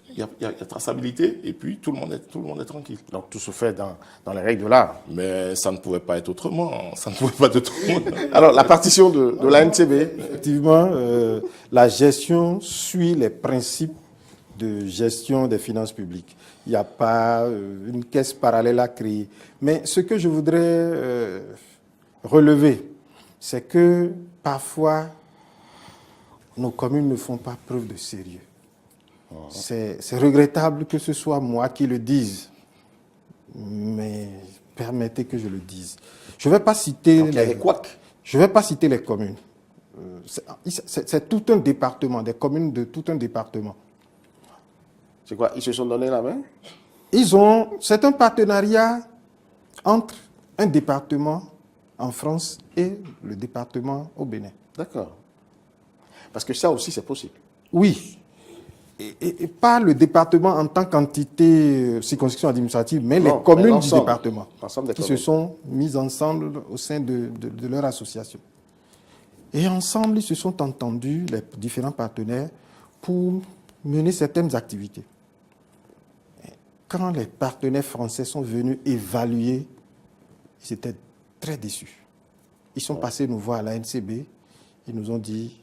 il y a traçabilité, et puis tout le monde est tranquille. Donc tout se fait dans les règles de l'art. Mais ça ne pouvait pas être autrement. Ça ne pouvait pas être autrement. Alors, la partition de l'ANCB. Effectivement, la gestion suit les principes de gestion des finances publiques. Il n'y a pas une caisse parallèle à créer. Mais ce que je voudrais relever, c'est que parfois, nos communes ne font pas preuve de sérieux. C'est regrettable que ce soit moi qui le dise, mais permettez que je le dise. Je ne vais pas citer je vais pas citer les communes. C'est tout un département, des communes de tout un département. C'est quoi? Ils se sont donné la main? C'est un partenariat entre un département en France et le département au Bénin. D'accord. Parce que ça aussi, c'est possible. Oui. Et pas le département en tant qu'entité circonscription administrative, mais les communes du département qui se sont mises ensemble au sein de leur association. Et ensemble, ils se sont entendus, les différents partenaires, pour mener certaines activités. Quand les partenaires français sont venus évaluer, ils étaient très déçus. Ils sont passés nous voir à la NCB, ils nous ont dit,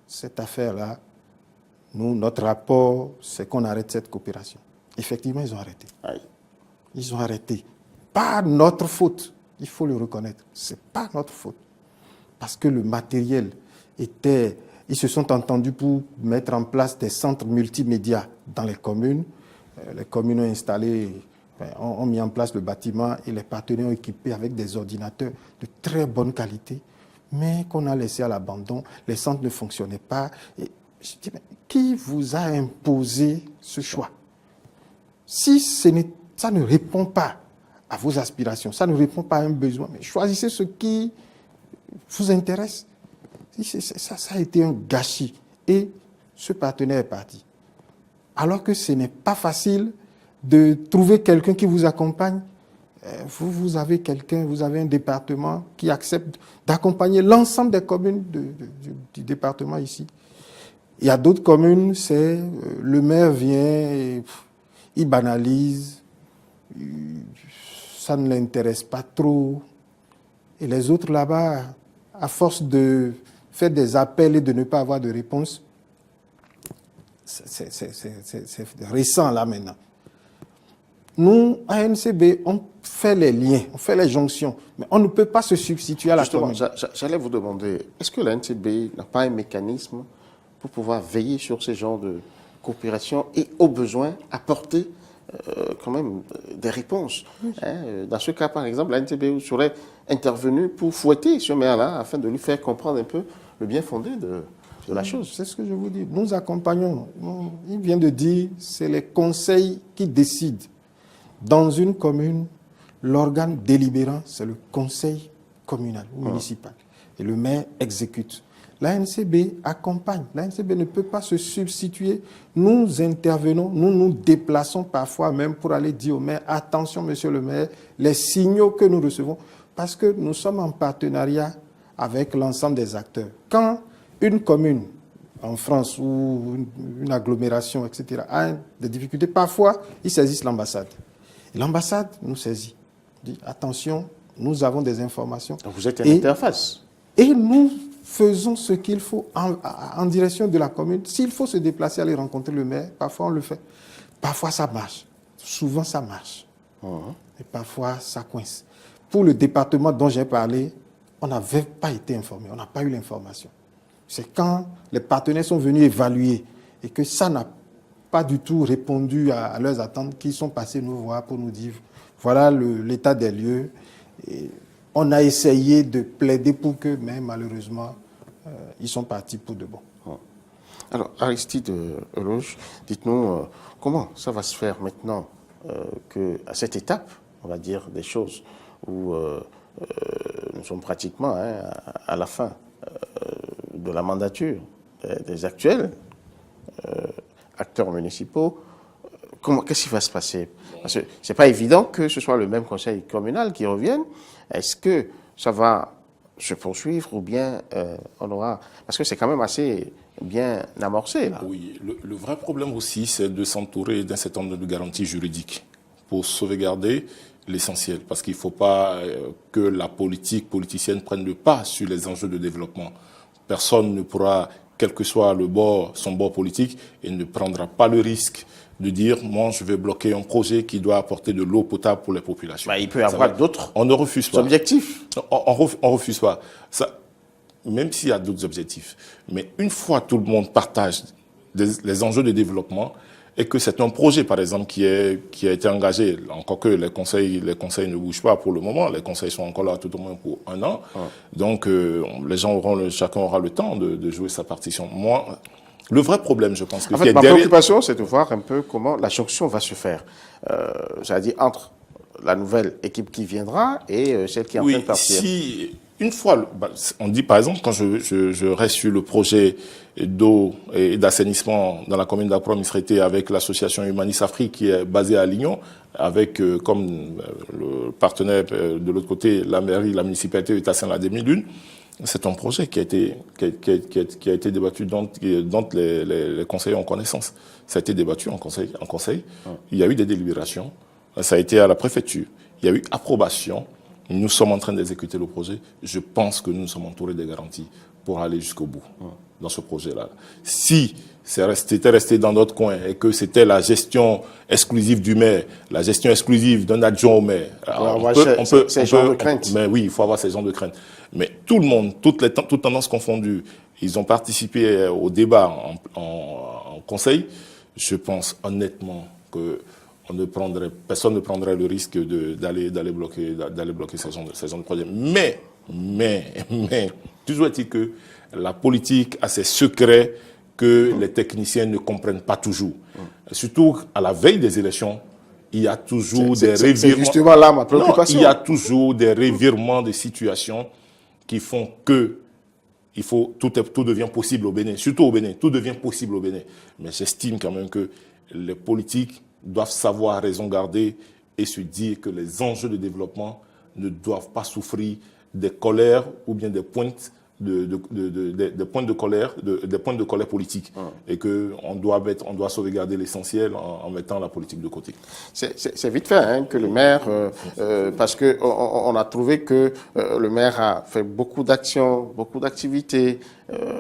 cette affaire-là, nous, notre rapport, c'est qu'on arrête cette coopération. Effectivement, ils ont arrêté. Aïe. Ils ont arrêté. Pas notre faute, il faut le reconnaître. Ce n'est pas notre faute. Parce que le matériel était... Ils se sont entendus pour mettre en place des centres multimédia dans les communes. Les communes ont installé, ont mis en place le bâtiment et les partenaires ont équipé avec des ordinateurs de très bonne qualité, mais qu'on a laissé à l'abandon. Les centres ne fonctionnaient pas. Et je dis, mais qui vous a imposé ce choix? Si ça ne répond pas à vos aspirations, ça ne répond pas à un besoin, mais choisissez ce qui vous intéresse. Ça a été un gâchis. Et ce partenaire est parti. Alors que ce n'est pas facile de trouver quelqu'un qui vous accompagne. Vous avez quelqu'un, vous avez un département qui accepte d'accompagner l'ensemble des communes du département ici. Il y a d'autres communes, c'est le maire vient, et, il banalise, ça ne l'intéresse pas trop. Et les autres là-bas, à force de faire des appels et de ne pas avoir de réponse, c'est récent là maintenant. Nous, à NCB, on fait les liens, on fait les jonctions, mais on ne peut pas se substituer à la commune. J'allais vous demander, est-ce que la NCB n'a pas un mécanisme pour pouvoir veiller sur ces genres de coopération et, au besoin, apporter quand même des réponses. Dans ce cas, par exemple, la NCB serait intervenue pour fouetter ce maire-là afin de lui faire comprendre un peu le bien fondé de la chose. C'est ce que je vous dis. Nous accompagnons. Il vient de dire, c'est les conseils qui décident. Dans une commune, l'organe délibérant, c'est le conseil communal ou municipal. Et le maire exécute. La NCB accompagne. La NCB ne peut pas se substituer. Nous intervenons, nous nous déplaçons parfois même pour aller dire au maire, attention monsieur le maire, les signaux que nous recevons, parce que nous sommes en partenariat avec l'ensemble des acteurs. Quand une commune en France ou une agglomération, etc., a des difficultés, parfois ils saisissent l'ambassade. Et l'ambassade nous saisit, dit attention, nous avons des informations. Donc vous êtes une interface. Et nous faisons ce qu'il faut en direction de la commune. S'il faut se déplacer, aller rencontrer le maire, parfois on le fait. Parfois ça marche. Souvent ça marche. Et parfois ça coince. Pour le département dont j'ai parlé, on n'avait pas été informé, on n'a pas eu l'information. C'est quand les partenaires sont venus évaluer et que ça n'a pas du tout répondu à leurs attentes qu'ils sont passés nous voir pour nous dire voilà l'état des lieux. Et on a essayé de plaider pour que, mais malheureusement, ils sont partis pour de bon. Alors, Aristide Eloge, dites-nous comment ça va se faire maintenant qu'à cette étape, on va dire, des choses où nous sommes pratiquement à la fin de la mandature des actuels acteurs municipaux. Qu'est-ce qui va se passer? Parce que ce n'est pas évident que ce soit le même conseil communal qui revienne. Est-ce que ça va se poursuivre ou bien on aura... Parce que c'est quand même assez bien amorcé, là. Oui, le vrai problème aussi, c'est de s'entourer d'un certain nombre de garanties juridiques pour sauvegarder l'essentiel. Parce qu'il ne faut pas que la politicienne prenne le pas sur les enjeux de développement. Personne ne pourra, quel que soit son bord politique, et ne prendra pas le risque de dire, moi, je vais bloquer un projet qui doit apporter de l'eau potable pour les populations. Il peut y avoir d'autres objectifs. On refuse pas. Ça, même s'il y a d'autres objectifs. Mais une fois tout le monde partage les enjeux de développement et que c'est un projet, par exemple, qui a été engagé, encore que les conseils ne bougent pas pour le moment, les conseils sont encore là tout au moins pour 1 an. Donc, chacun aura le temps de jouer sa partition. Moi, le vrai problème, je pense que... En fait, ma préoccupation, c'est de voir un peu comment la jonction va se faire. C'est-à-dire entre la nouvelle équipe qui viendra et celle qui est en train de partir. Si, une fois, on dit par exemple, quand je reste sur le projet d'eau et d'assainissement dans la commune d'Accra-Misrété avec l'association Humanis Afrique qui est basée à Lignon, avec comme le partenaire de l'autre côté, la mairie, la municipalité de Tassin-la-Demi-Lune. C'est un projet qui a été débattu dont les conseillers ont connaissance. Ça a été débattu en conseil. Il y a eu des délibérations. Ça a été à la préfecture. Il y a eu approbation. Nous sommes en train d'exécuter le projet. Je pense que nous sommes entourés des garanties pour aller jusqu'au bout dans ce projet-là. Si c'était resté dans notre coin et que c'était la gestion exclusive du maire, la gestion exclusive d'un adjoint au maire, ces genres de craintes. Mais oui, il faut avoir ces genres de craintes. Mais tout le monde, toutes tendances confondues, ils ont participé au débat en conseil. Je pense honnêtement que personne ne prendrait le risque d'aller bloquer ces genres de projets. Mais, toujours est-il que la politique a ses secrets que les techniciens ne comprennent pas toujours. Surtout à la veille des élections, il y a toujours des revirements. C'est justement là ma préoccupation. Non, il y a toujours des revirements de situations qui font que tout devient possible au Bénin. Surtout au Bénin, tout devient possible au Bénin. Mais j'estime quand même que les politiques doivent savoir raison garder et se dire que les enjeux de développement ne doivent pas souffrir des colères ou bien des pointes des points de colère politique et que on doit sauvegarder l'essentiel en mettant la politique de côté. C'est vite fait que le maire, parce que on a trouvé que le maire a fait beaucoup d'actions, beaucoup d'activités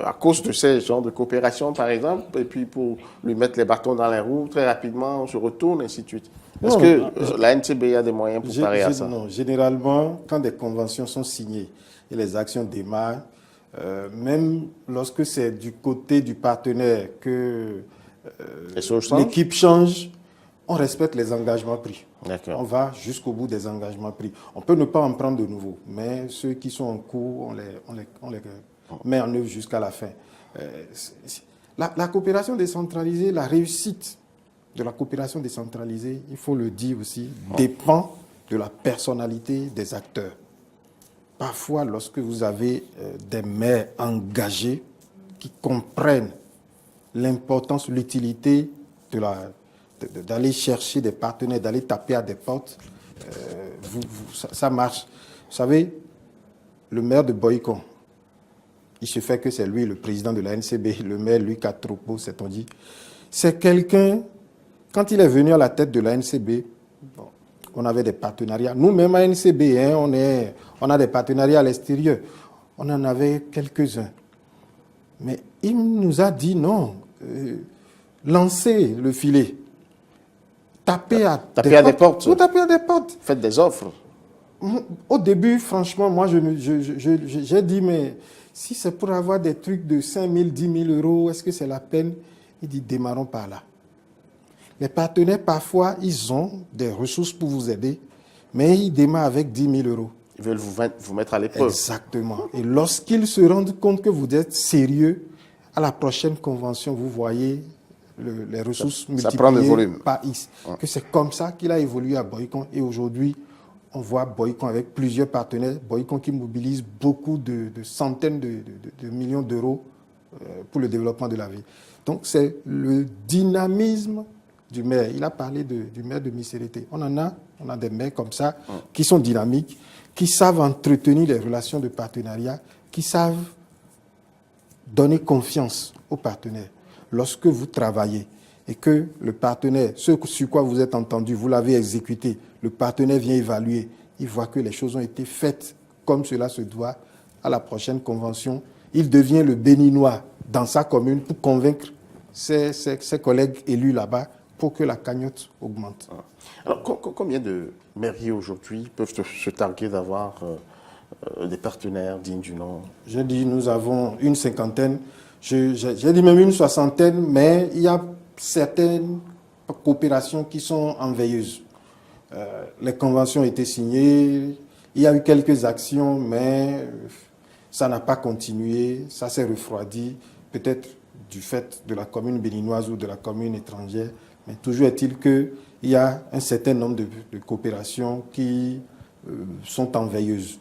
à cause de ces genres de coopération par exemple, et puis pour lui mettre les bâtons dans les roues très rapidement, on se retourne, ainsi de suite. Est-ce que la NCB a des moyens pour parer à ça? Non, généralement, quand des conventions sont signées et les actions démarrent, même lorsque c'est du côté du partenaire que l'équipe change, on respecte les engagements pris. On va jusqu'au bout des engagements pris. On peut ne pas en prendre de nouveaux, mais ceux qui sont en cours, on les met en œuvre jusqu'à la fin. La coopération décentralisée, la réussite de la coopération décentralisée, il faut le dire aussi, dépend de la personnalité des acteurs. Parfois, lorsque vous avez des maires engagés qui comprennent l'importance, l'utilité d'aller chercher des partenaires, d'aller taper à des portes, ça marche. Vous savez, le maire de Boycon, il se fait que c'est lui le président de la NCB, le maire Louis Katropo, c'est-on dit. C'est quelqu'un, quand il est venu à la tête de la NCB, on avait des partenariats. Nous-mêmes à NCB, on a des partenariats à l'extérieur. On en avait quelques-uns. Mais il nous a dit non, lancez le filet. Tapez à des portes. Vous tapez à des portes. Faites des offres. Au début, franchement, moi, j'ai dit, mais si c'est pour avoir des trucs de 5 000, 10 000 euros, est-ce que c'est la peine? Il dit, démarrons par là. Les partenaires, parfois, ils ont des ressources pour vous aider, mais ils démarrent avec 10 000 euros. Ils veulent vous mettre à l'épreuve. Exactement. Et lorsqu'ils se rendent compte que vous êtes sérieux, à la prochaine convention, vous voyez les ressources multipliées prend de volume. Par X. Que c'est comme ça qu'il a évolué à Boycon. Et aujourd'hui, on voit Boycon avec plusieurs partenaires. Boycon qui mobilise beaucoup de centaines de millions d'euros pour le développement de la ville. Donc, c'est le dynamisme du maire. Il a parlé du maire de Missérété. On a des maires comme ça qui sont dynamiques, qui savent entretenir les relations de partenariat, qui savent donner confiance aux partenaires. Lorsque vous travaillez et que le partenaire, ce sur quoi vous êtes entendu, vous l'avez exécuté, le partenaire vient évaluer, il voit que les choses ont été faites comme cela se doit à la prochaine convention, il devient le béninois dans sa commune pour convaincre ses collègues élus là-bas pour que la cagnotte augmente. Alors, combien de mairies aujourd'hui peuvent se targuer d'avoir des partenaires dignes du nom? J'ai dit nous avons une cinquantaine, j'ai dit même une soixantaine, mais il y a certaines coopérations qui sont en veilleuse. Les conventions ont été signées, il y a eu quelques actions, mais ça n'a pas continué, ça s'est refroidi, peut-être du fait de la commune béninoise ou de la commune étrangère, mais toujours est-il qu'il y a un certain nombre de coopérations qui sont en veilleuse.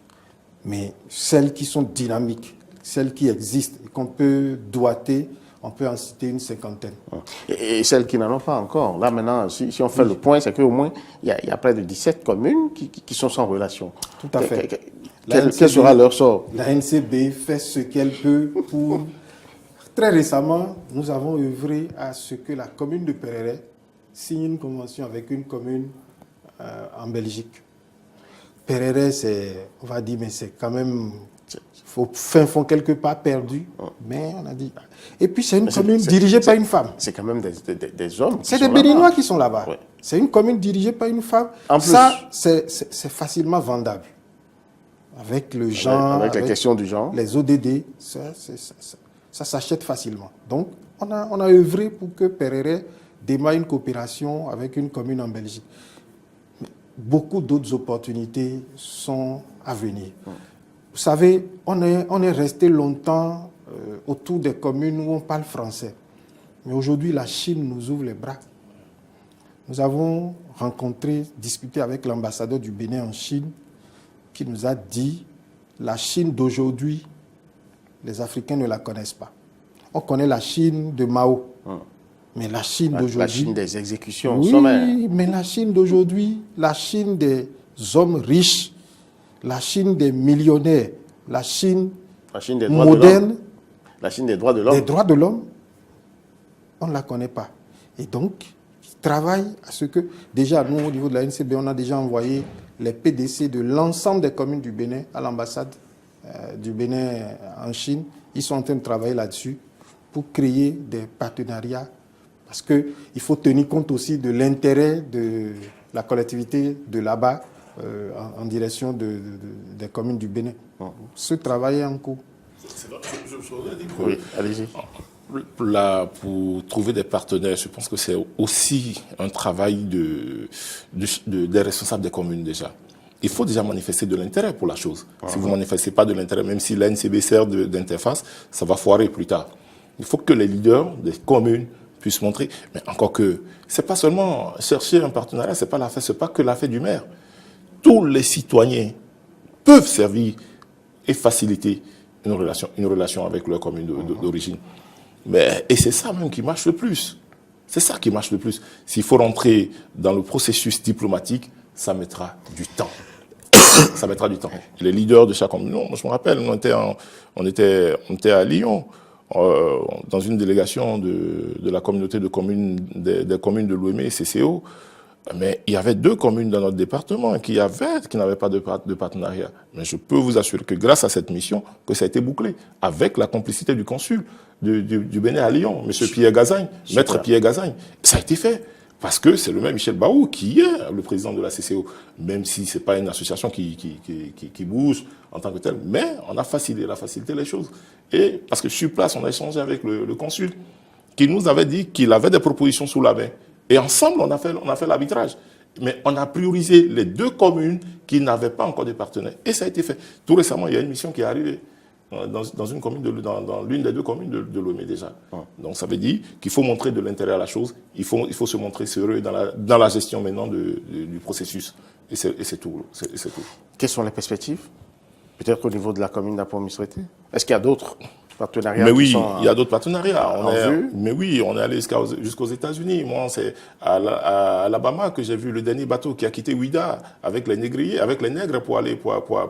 Mais celles qui sont dynamiques, celles qui existent et qu'on peut doiter, on peut en citer une cinquantaine. Et celles qui n'en ont pas encore. Là, maintenant, si on fait le point, c'est qu'au moins, il y a près de 17 communes qui sont sans relation. Tout à fait. Quel sera leur sort? La NCB fait ce qu'elle peut pour... Très récemment, nous avons œuvré à ce que la commune de Pereret signe une convention avec une commune en Belgique. Pereret, c'est, on va dire, mais c'est quand même... Au fin fond, quelque part perdu, mais on a dit... Et puis, c'est une commune dirigée par une femme. C'est quand même des hommes. C'est des Béninois qui sont là-bas. Ouais. C'est une commune dirigée par une femme. En plus, ça, c'est facilement vendable. Avec le genre... Avec la question du genre. Les ODD, ça s'achète facilement. Donc, on a œuvré pour que Pereret démarre une coopération avec une commune en Belgique. Mais beaucoup d'autres opportunités sont à venir. Vous savez, on est resté longtemps autour des communes où on parle français. Mais aujourd'hui, la Chine nous ouvre les bras. Nous avons rencontré, discuté avec l'ambassadeur du Bénin en Chine, qui nous a dit la Chine d'aujourd'hui, les Africains ne la connaissent pas. On connaît la Chine de Mao, mais la Chine d'aujourd'hui... La Chine des exécutions oui, sommaires. Mais la Chine d'aujourd'hui, la Chine des hommes riches, la Chine des millionnaires, la Chine des droits moderne, la Chine des droits de l'homme. Les droits de l'homme, on ne la connaît pas. Et donc, ils travaillent à ce que... Déjà, nous, au niveau de la NCB, on a déjà envoyé les PDC de l'ensemble des communes du Bénin à l'ambassade du Bénin en Chine. Ils sont en train de travailler là-dessus pour créer des partenariats parce qu'il faut tenir compte aussi de l'intérêt de la collectivité de là-bas en direction des communes du Bénin. Ce travail est en cours. Oui, allez-y. Là, pour trouver des partenaires, je pense que c'est aussi un travail des responsables des communes déjà. Il faut déjà manifester de l'intérêt pour la chose. Si vous ne manifestez pas de l'intérêt, même si l'ANCB sert d'interface, ça va foirer plus tard. Il faut que les leaders des communes puissent montrer. Mais encore que, c'est pas seulement chercher un partenariat, c'est pas que l'affaire du maire. Tous les citoyens peuvent servir et faciliter une relation avec leur commune d'origine. Et c'est ça même qui marche le plus. C'est ça qui marche le plus. S'il faut rentrer dans le processus diplomatique, ça mettra du temps. Ça mettra du temps. Les leaders de chaque commune, je me rappelle, on était à Lyon, dans une délégation de la communauté de communes, des communes de l'OME et CCO. Mais il y avait 2 communes dans notre département qui n'avaient pas de partenariat. Mais je peux vous assurer que grâce à cette mission, que ça a été bouclé, avec la complicité du consul du Bénin à Lyon, M. Pierre Gazagne, Maître Pierre Gazagne. Ça a été fait. Parce que c'est le même Michel Baou qui est le président de la CCO, même si ce n'est pas une association qui bouge en tant que telle. Mais on a facilité les choses. Et parce que sur place, on a échangé avec le consul qui nous avait dit qu'il avait des propositions sous la main. Et ensemble, on a fait l'arbitrage. Mais on a priorisé les 2 communes qui n'avaient pas encore de partenaires. Et ça a été fait. Tout récemment, il y a une mission qui est arrivée dans une commune dans l'une des 2 communes de Lomé déjà. Donc ça veut dire qu'il faut montrer de l'intérêt à la chose. Il faut se montrer sérieux dans la gestion maintenant du processus. Et c'est tout. Quelles sont les perspectives? Peut-être au niveau de la commune d'Appomisrété. Est-ce qu'il y a d'autres partenariats. Mais oui, qui sont, il y a d'autres partenariats. Mais oui, on est allé jusqu'aux États-Unis. Moi, c'est à Alabama que j'ai vu le dernier bateau qui a quitté Ouida avec les négriers, avec les nègres pour aller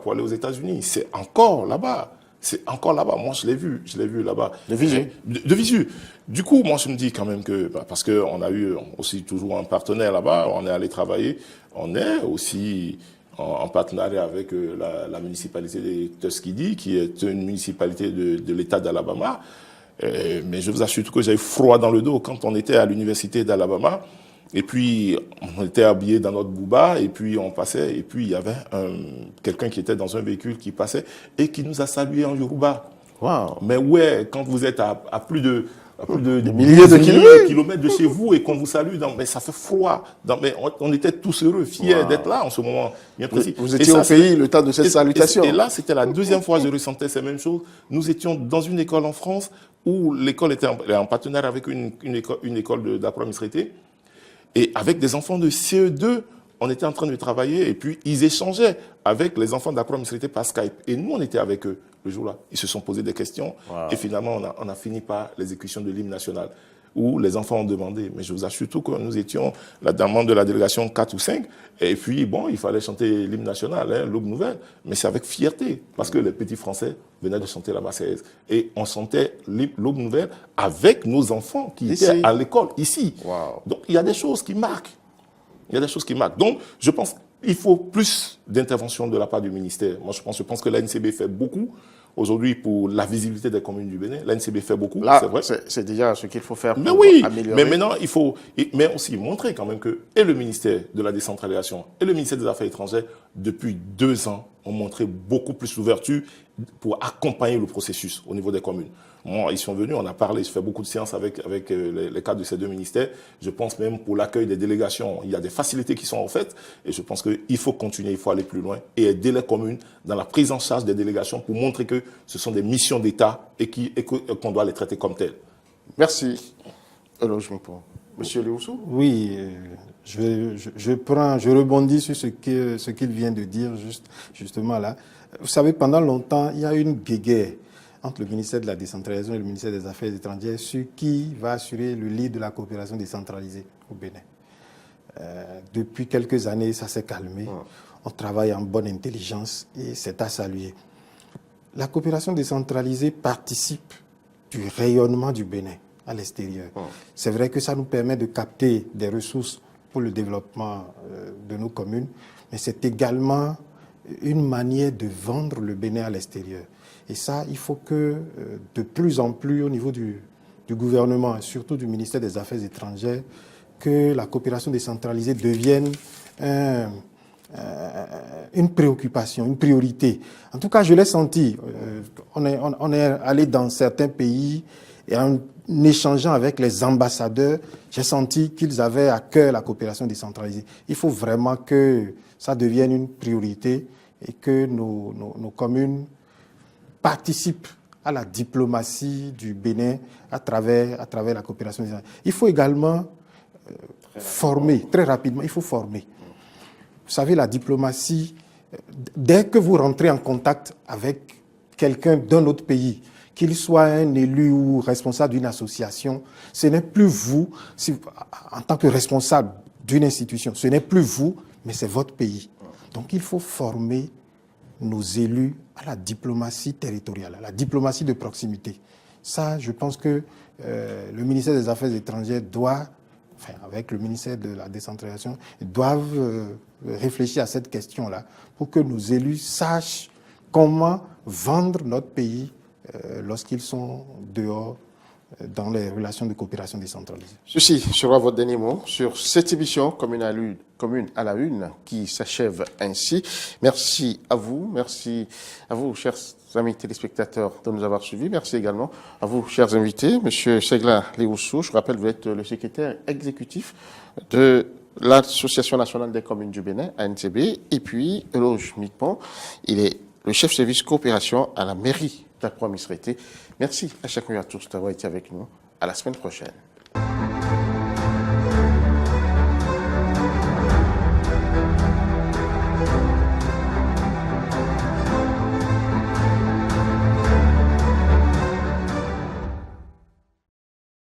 aux États-Unis. C'est encore là-bas. C'est encore là-bas. Moi, je l'ai vu là-bas. De visu. De visu. Du coup, moi, je me dis quand même que, parce qu'on a eu aussi toujours un partenaire là-bas, on est allé travailler, on est aussi en partenariat avec la municipalité de Tuskegee, qui est une municipalité de l'État d'Alabama. Mais je vous assure que j'avais froid dans le dos quand on était à l'université d'Alabama. Et puis, on était habillés dans notre bouba, et puis on passait, et puis il y avait quelqu'un qui était dans un véhicule qui passait, et qui nous a salués en Yoruba. Wow. Mais ouais, quand vous êtes à plus de des milliers de kilomètres de chez vous et qu'on vous salue, mais ça fait froid. Mais on était tous heureux, fiers d'être là en ce moment bien précis. Vous étiez au pays le temps de cette salutation. Et là, c'était la deuxième fois que je ressentais ces mêmes choses. Nous étions dans une école en France où l'école était en partenariat avec une école d'Accra-Misrete. Et avec des enfants de CE2, on était en train de travailler et puis ils échangeaient avec les enfants d'Accra-Misrete par Skype. Et nous, on était avec eux le jour-là. Ils se sont posés des questions et finalement, on a fini par l'exécution de l'hymne national où les enfants ont demandé. Mais je vous assure tout que nous étions la demande de la délégation 4 ou 5 et puis, bon, il fallait chanter l'hymne national, l'Aube nouvelle, mais c'est avec fierté parce que les petits Français venaient de chanter la Marseillaise. Et on chantait l'Aube nouvelle avec nos enfants qui étaient à l'école, ici. Wow. Donc, il y a des choses qui marquent. Donc, je pense qu'il faut plus d'intervention de la part du ministère. Moi, je pense que l'ANCB fait beaucoup. Aujourd'hui, pour la visibilité des communes du Bénin, l'ANCB fait beaucoup, là, c'est vrai. C'est déjà ce qu'il faut faire pour améliorer. Mais maintenant, il faut mais aussi montrer quand même que et le ministère de la décentralisation et le ministère des Affaires étrangères, depuis 2 ans, ont montré beaucoup plus d'ouverture pour accompagner le processus au niveau des communes. Moi, ils sont venus, on a parlé, je fais beaucoup de séances avec les cadres de ces 2 ministères. Je pense même pour l'accueil des délégations, il y a des facilités qui sont offertes et je pense qu'il faut continuer, il faut aller plus loin et aider les communes dans la prise en charge des délégations pour montrer que ce sont des missions d'État et qu'on doit les traiter comme telles. Merci. Monsieur Léoussou. Oui, je rebondis sur ce qu'il vient de dire justement là. Vous savez, pendant longtemps, il y a eu une guéguerre entre le ministère de la décentralisation et le ministère des Affaires étrangères sur qui va assurer le lead de la coopération décentralisée au Bénin. Depuis quelques années, ça s'est calmé. On travaille en bonne intelligence et c'est à saluer. La coopération décentralisée participe du rayonnement du Bénin à l'extérieur. C'est vrai que ça nous permet de capter des ressources pour le développement de nos communes, mais c'est également une manière de vendre le Bénin à l'extérieur. Et ça, il faut que de plus en plus au niveau du gouvernement, et surtout du ministère des Affaires étrangères, que la coopération décentralisée devienne une préoccupation, une priorité. En tout cas, je l'ai senti. On est allé dans certains pays et en échangeant avec les ambassadeurs, j'ai senti qu'ils avaient à cœur la coopération décentralisée. Il faut vraiment que ça devienne une priorité et que nos communes participent à la diplomatie du Bénin à travers la coopération décentralisée. Il faut également former, très rapidement, il faut former. Vous savez, la diplomatie, dès que vous rentrez en contact avec quelqu'un d'un autre pays, qu'il soit un élu ou responsable d'une association, ce n'est plus vous, en tant que responsable d'une institution, ce n'est plus vous, mais c'est votre pays. Donc il faut former nos élus à la diplomatie territoriale, à la diplomatie de proximité. Ça, je pense que le ministère des Affaires étrangères avec le ministère de la décentralisation, doivent réfléchir à cette question-là pour que nos élus sachent comment vendre notre pays lorsqu'ils sont dehors dans les relations de coopération décentralisée. Ceci sera votre dernier mot sur cette émission Commune à la Une qui s'achève ainsi. Merci à vous, chers amis téléspectateurs, de nous avoir suivis. Merci également à vous, chers invités. Monsieur Segla Léoussou, je rappelle, vous êtes le secrétaire exécutif de l'Association nationale des communes du Bénin, ANCB, et puis Eloge Mitpon, il est le chef service coopération à la mairie d'Accra-Misrete. Merci à chacun et à tous d'avoir été avec nous. À la semaine prochaine.